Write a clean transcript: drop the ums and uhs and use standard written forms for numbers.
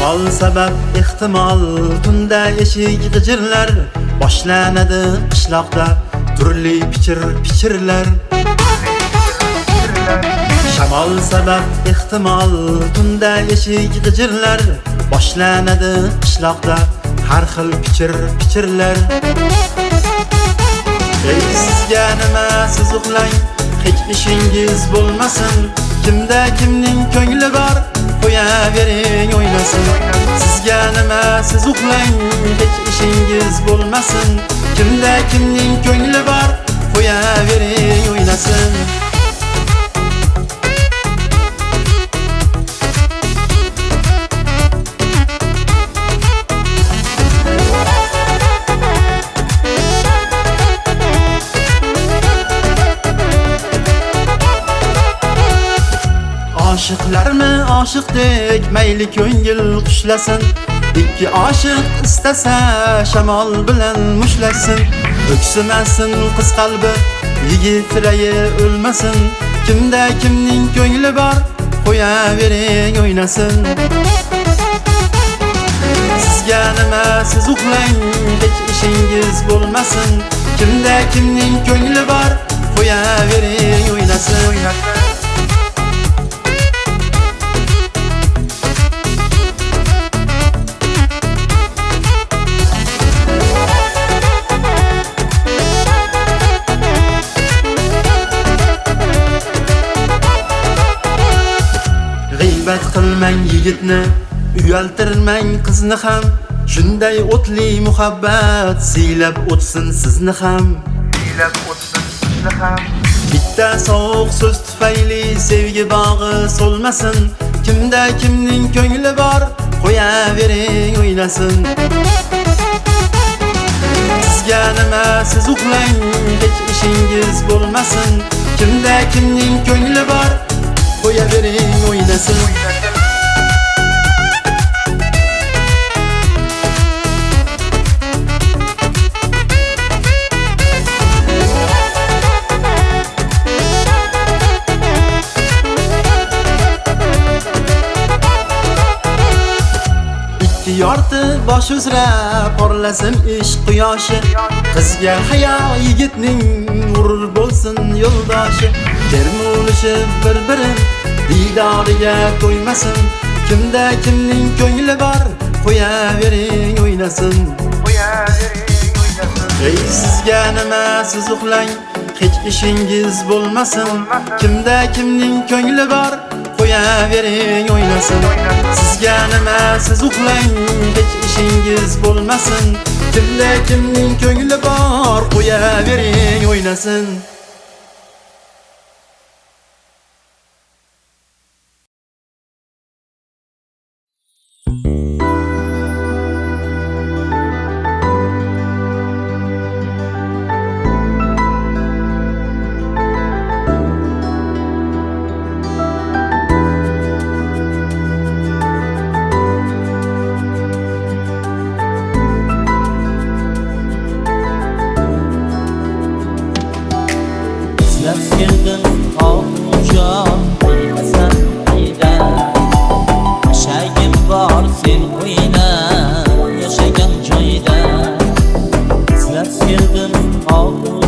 Shamol sabab ehtimol tunda eshik g'ijirlar, boshlanadi qishloqda turli pichirlar. Shamol sabab ehtimol tunda eshik g'ijirlar, boshlanadi qishloqda har xil pichirlar. Ey sizga nima siz uxlang, hech ishingiz bo'lmasin. Kimda kimning ko'ngli bor, qo'yavering o'ynasin. Sizga nima siz uxlang, hech ishingiz bo'lmasin. Kimda kimning ko'ngli bor, qo'yavering o'ynasin. Aşıqlarmi aşıqdek mayli ko'ngil qushlasin. Ikki oshiq istasa shamol bilan mushlasin. O'ksimasin qiz qalbi, yigit rayi o'lmasin. Kimda kimning ko'ngli bor, qo'yavering o'ynasin. Sizga nima siz uxlang, hech ishingiz bo'lmasin. Kimda kimning ko'ngli bor, qo'yavering o'ynasin. G'iybat qilmang yigitni, uyaltirmang qizni ham. Shunday o'tli muhabbat siylab o'tsin sizni ham. Bitta sovuq so'z tufayli sevgi bog'i so'lmasin. Kimda kimning ko'ngli bor, qo'yavering o'ynasin. Sizga nima siz uxlang, hech ishingiz bo'lmasin. Kimda kimning ko'ngli bor, qo'yavering o'ynasin. Ikki yorti bosh uzra porlasin ishq quyoshi. Qizga hayo yigitning g'urur bo'lsin yo'ldoshi. Termulishib bir-birin diydoriga qo'ymasin. Kimda kimning ko'ngli bor, qo'yavering o'ynasin. Ey sizga nima siz uxlang, hech ishingiz bo'lmasin. Kimda kimning ko'ngli bor, qo'yavering o'ynasin. Sizga nima siz uxlang, hech ishingiz bo'lmasin. Kimda kimning ko'ngli bor, qo'yavering o'ynasin. Keldim tog'ujon deymasan mayda. Yashagim bor sen o'yla, yashagan joyda. Sizlab keldim tog'ujon